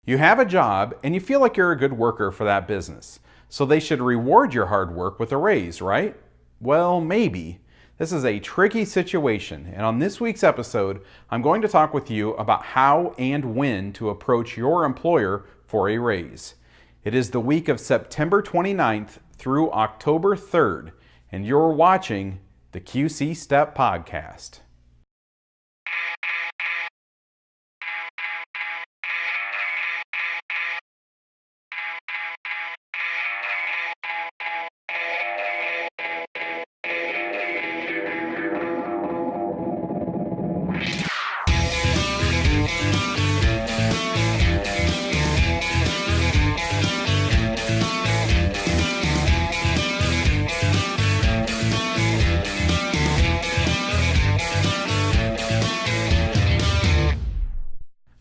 You have a job and you feel like you're a good worker for that business, so they should reward your hard work with a raise, right? Well, maybe. This is a tricky situation, and on this week's episode, I'm going to talk with you about how and when to approach your employer for a raise. It is the week of September 29th through October 3rd, and you're watching the QC Step Podcast.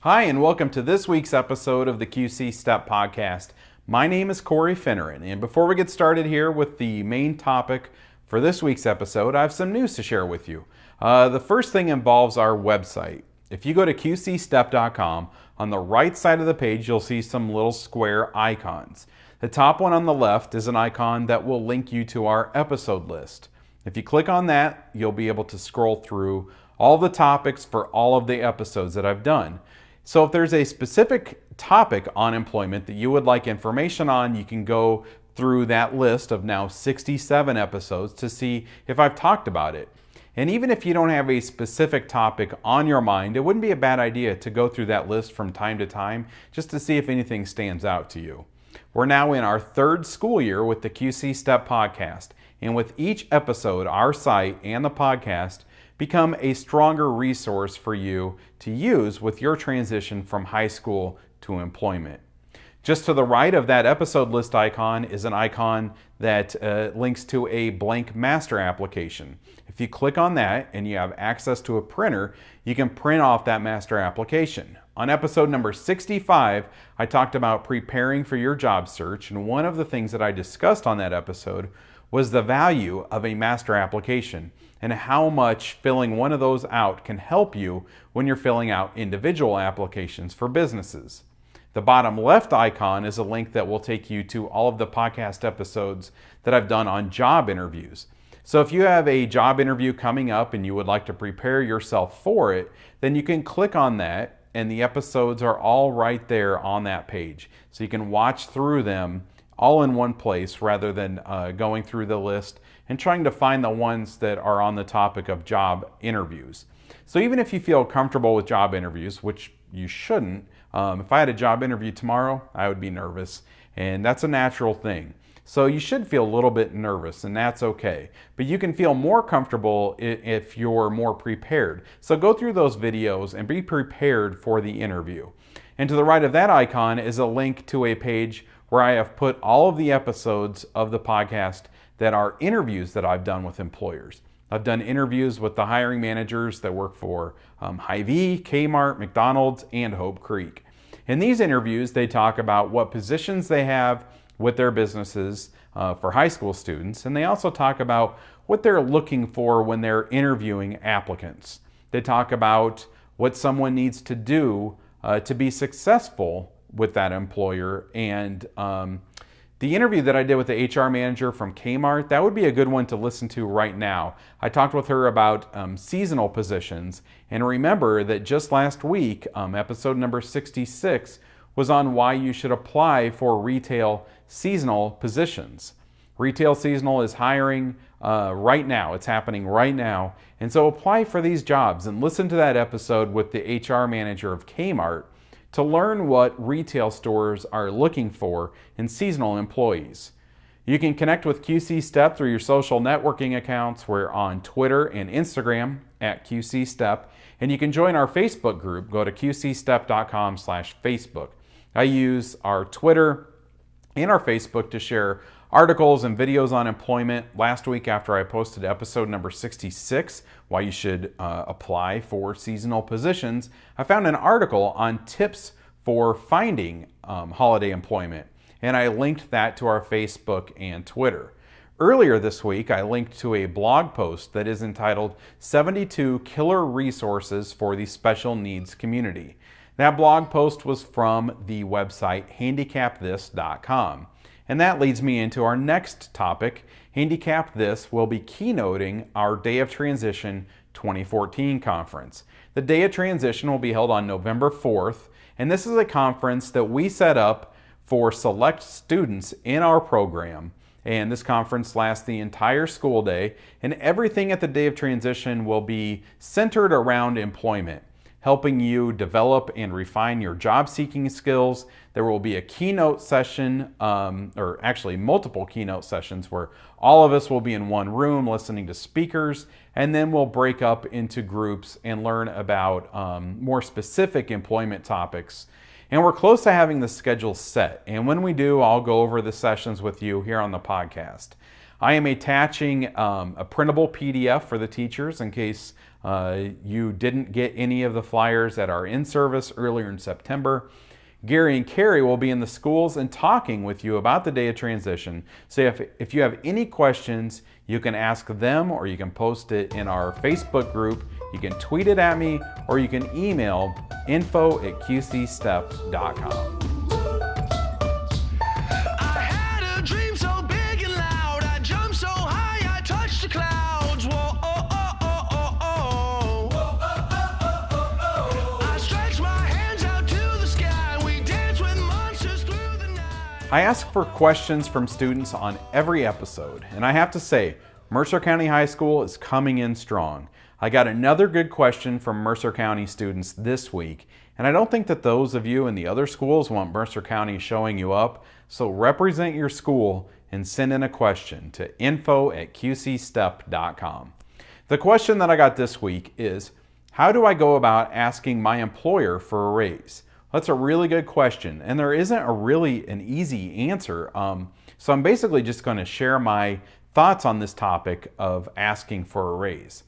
Hi, and welcome to this week's episode of the QC Step Podcast. My name is Corey Finneran, and before we get started here with the main topic for this week's episode, I have some news to share with you. The first thing involves our website. If you go to qcstep.com, on the right side of the page, you'll see some little square icons. The top one on the left is an icon that will link you to our episode list. If you click on that, you'll be able to scroll through all the topics for all of the episodes that I've done. So if there's a specific topic on employment that you would like information on, you can go through that list of now 67 episodes to see if I've talked about it. And even if you don't have a specific topic on your mind, it wouldn't be a bad idea to go through that list from time to time just to see if anything stands out to you. We're now in our third school year with the QC Step Podcast, and with each episode, our site and the podcast become a stronger resource for you to use with your transition from high school to employment. Just to the right of that episode list icon is an icon that links to a blank master application. If you click on that and you have access to a printer, you can print off that master application. On episode number 65, I talked about preparing for your job search, and one of the things that I discussed on that episode was the value of a master application and how much filling one of those out can help you when you're filling out individual applications for businesses. The bottom left icon is a link that will take you to all of the podcast episodes that I've done on job interviews. So if you have a job interview coming up and you would like to prepare yourself for it, then you can click on that, and the episodes are all right there on that page. So you can watch through them all in one place rather than going through the list and trying to find the ones that are on the topic of job interviews. So even if you feel comfortable with job interviews, which you shouldn't, if I had a job interview tomorrow, I would be nervous, and that's a natural thing. So you should feel a little bit nervous, and that's okay. But you can feel more comfortable if you're more prepared. So go through those videos and be prepared for the interview. And to the right of that icon is a link to a page where I have put all of the episodes of the podcast that are interviews that I've done with employers. I've done interviews with the hiring managers that work for Hy-Vee, Kmart, McDonald's, and Hope Creek. In these interviews, they talk about what positions they have with their businesses for high school students, and they also talk about what they're looking for when they're interviewing applicants. They talk about what someone needs to do to be successful with that employer, and the interview that I did with the HR manager from Kmart, that would be a good one to listen to right now. I talked with her about seasonal positions, and remember that just last week, episode number 66 was on why you should apply for retail seasonal positions. Retail seasonal is hiring right now. It's happening right now. And so apply for these jobs and listen to that episode with the HR manager of Kmart to learn what retail stores are looking for in seasonal employees. You can connect with QC Step through your social networking accounts. We're on Twitter and Instagram at QC Step, and you can join our Facebook group. Go to qcstep.com/Facebook. I use our Twitter and our Facebook to share articles and videos on employment. Last week, after I posted episode number 66, why you should apply for seasonal positions, I found an article on tips for finding holiday employment, and I linked that to our Facebook and Twitter. Earlier this week, I linked to a blog post that is entitled 72 Killer Resources for the Special Needs Community. That blog post was from the website handicapthis.com. And that leads me into our next topic. Handicap This will be keynoting our Day of Transition 2014 conference. The Day of Transition will be held on November 4th, and this is a conference that we set up for select students in our program. And this conference lasts the entire school day, and everything at the Day of Transition will be centered around employment, helping you develop and refine your job-seeking skills. There will be a keynote session, or actually multiple keynote sessions, where all of us will be in one room listening to speakers, and then we'll break up into groups and learn about more specific employment topics. And we're close to having the schedule set, and when we do, I'll go over the sessions with you here on the podcast. I am attaching a printable PDF for the teachers in case you didn't get any of the flyers at our in-service earlier in September. Gary and Carrie will be in the schools and talking with you about the Day of Transition. So if you have any questions, you can ask them, or you can post it in our Facebook group. You can tweet it at me, or you can email info@qcstep.com. I ask for questions from students on every episode, and I have to say, Mercer County High School is coming in strong. I got another good question from Mercer County students this week, and I don't think that those of you in the other schools want Mercer County showing you up, so represent your school and send in a question to info@qcstep.com. The question that I got this week is, how do I go about asking my employer for a raise? That's a really good question, and there isn't an easy answer. So I'm basically just going to share my thoughts on this topic of asking for a raise.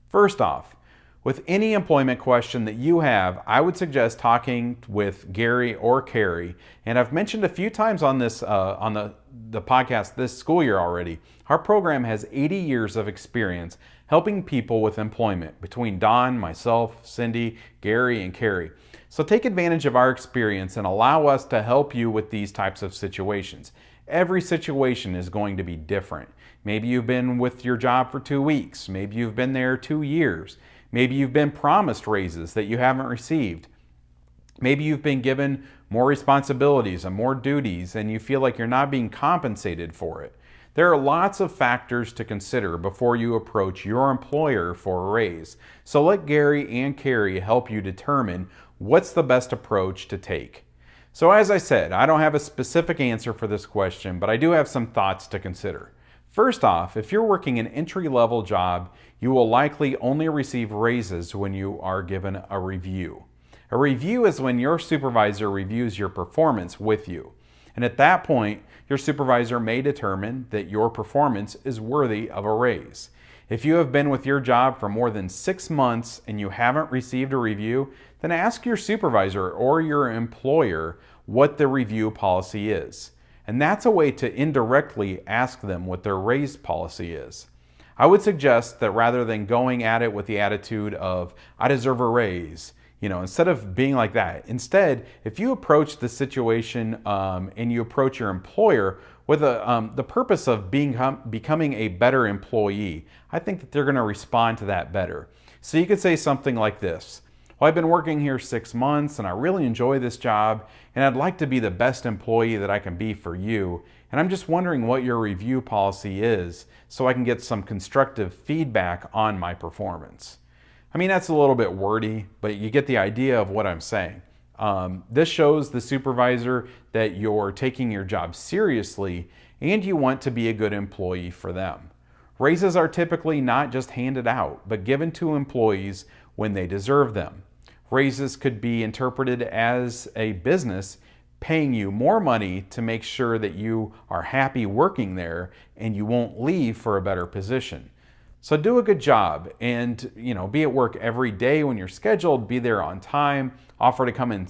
First off, with any employment question that you have, I would suggest talking with Gary or Carrie. And I've mentioned a few times on this on the podcast this school year already. Our program has 80 years of experience helping people with employment between Don, myself, Cindy, Gary, and Carrie. So take advantage of our experience and allow us to help you with these types of situations. Every situation is going to be different. Maybe you've been with your job for 2 weeks. Maybe you've been there 2 years. Maybe you've been promised raises that you haven't received. Maybe you've been given more responsibilities and more duties and you feel like you're not being compensated for it. There are lots of factors to consider before you approach your employer for a raise. So let Gary and Carrie help you determine what's the best approach to take. So as I said, I don't have a specific answer for this question, but I do have some thoughts to consider. First off, if you're working an entry-level job, you will likely only receive raises when you are given a review. A review is when your supervisor reviews your performance with you. And at that point, your supervisor may determine that your performance is worthy of a raise. If you have been with your job for more than 6 months and you haven't received a review, then ask your supervisor or your employer what the review policy is. And that's a way to indirectly ask them what their raise policy is. I would suggest that rather than going at it with the attitude of, I deserve a raise, instead of being like that, instead, if you approach the situation and you approach your employer with the purpose of becoming a better employee, I think that they're going to respond to that better. So you could say something like this. Well, I've been working here 6 months and I really enjoy this job and I'd like to be the best employee that I can be for you. And I'm just wondering what your review policy is so I can get some constructive feedback on my performance. I mean, that's a little bit wordy, but you get the idea of what I'm saying. This shows the supervisor that you're taking your job seriously and you want to be a good employee for them. Raises are typically not just handed out, but given to employees when they deserve them. Raises could be interpreted as a business paying you more money to make sure that you are happy working there and you won't leave for a better position. So do a good job and be at work every day when you're scheduled, be there on time, offer to come in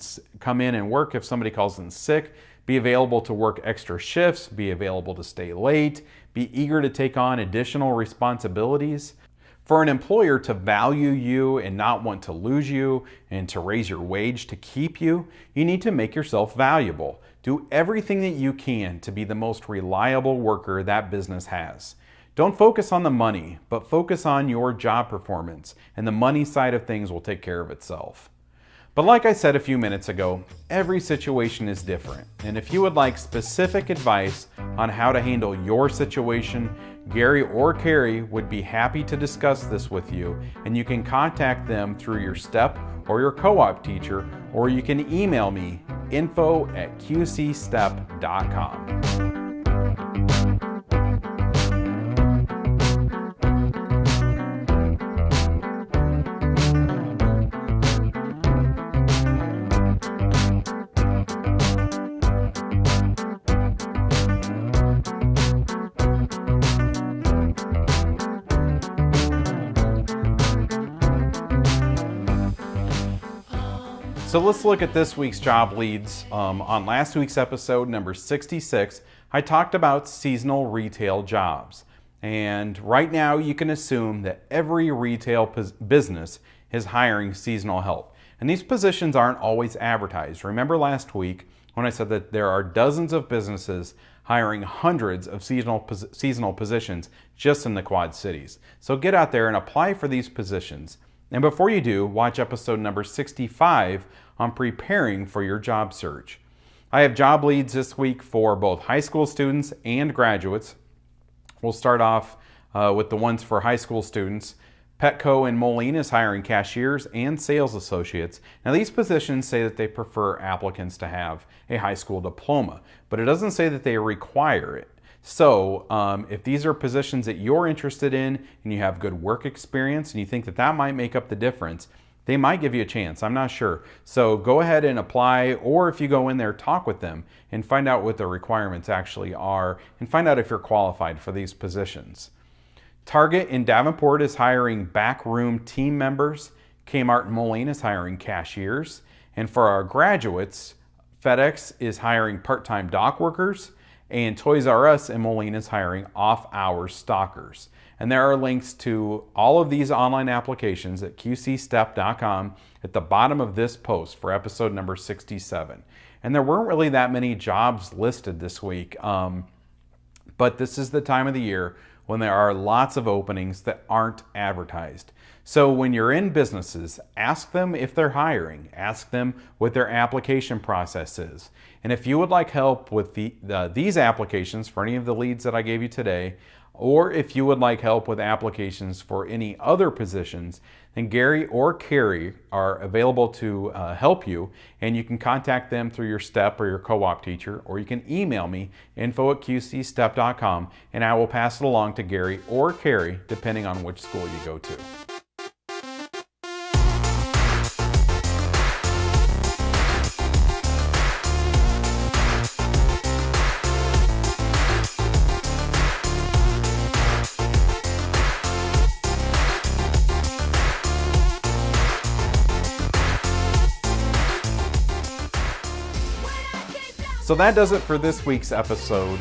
and work if somebody calls in sick, be available to work extra shifts, be available to stay late, be eager to take on additional responsibilities. For an employer to value you and not want to lose you and to raise your wage to keep you, you need to make yourself valuable. Do everything that you can to be the most reliable worker that business has. Don't focus on the money, but focus on your job performance, and the money side of things will take care of itself. But like I said a few minutes ago, every situation is different. And if you would like specific advice on how to handle your situation, Gary or Carrie would be happy to discuss this with you, and you can contact them through your STEP or your co-op teacher, or you can email me info@qcstep.com. So let's look at this week's job leads. On last week's episode, number 66, I talked about seasonal retail jobs. And right now you can assume that every retail business is hiring seasonal help. And these positions aren't always advertised. Remember last week when I said that there are dozens of businesses hiring hundreds of seasonal positions just in the Quad Cities. So get out there and apply for these positions. And before you do, watch episode number 65 on preparing for your job search. I have job leads this week for both high school students and graduates. We'll start off with the ones for high school students. Petco in Moline is hiring cashiers and sales associates. Now these positions say that they prefer applicants to have a high school diploma, but it doesn't say that they require it. So if these are positions that you're interested in and you have good work experience and you think that that might make up the difference, they might give you a chance. I'm not sure. So go ahead and apply, or if you go in there, talk with them and find out what the requirements actually are and find out if you're qualified for these positions. Target in Davenport is hiring backroom team members. Kmart in Moline is hiring cashiers. And for our graduates, FedEx is hiring part-time dock workers. And Toys R Us in Moline is hiring off-hours stockers. And there are links to all of these online applications at qcstep.com at the bottom of this post for episode number 67. And there weren't really that many jobs listed this week, but this is the time of the year when there are lots of openings that aren't advertised. So when you're in businesses, ask them if they're hiring. Ask them what their application process is. And if you would like help with these applications for any of the leads that I gave you today, or if you would like help with applications for any other positions, then Gary or Carrie are available to help you, and you can contact them through your STEP or your co-op teacher, or you can email me, info@qcstep.com, and I will pass it along to Gary or Carrie, depending on which school you go to. So that does it for this week's episode.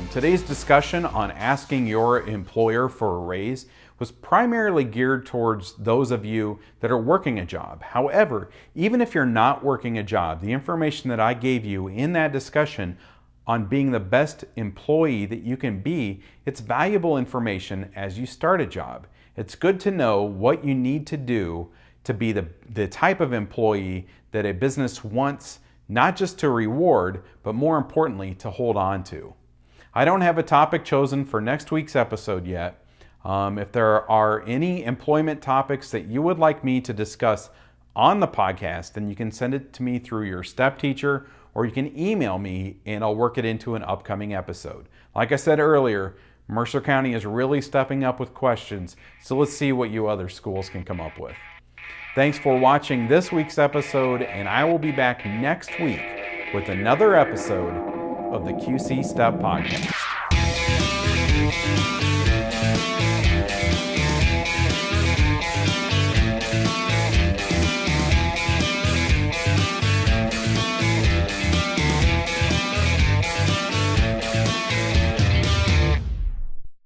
Today's discussion on asking your employer for a raise was primarily geared towards those of you that are working a job. However, even if you're not working a job, the information that I gave you in that discussion on being the best employee that you can be, it's valuable information as you start a job. It's good to know what you need to do to be the type of employee that a business wants, not just to reward, but more importantly, to hold on to. I don't have a topic chosen for next week's episode yet. If there are any employment topics that you would like me to discuss on the podcast, then you can send it to me through your STEP teacher, or you can email me and I'll work it into an upcoming episode. Like I said earlier, Mercer County is really stepping up with questions, so let's see what you other schools can come up with. Thanks for watching this week's episode, and I will be back next week with another episode of the QC Step Podcast.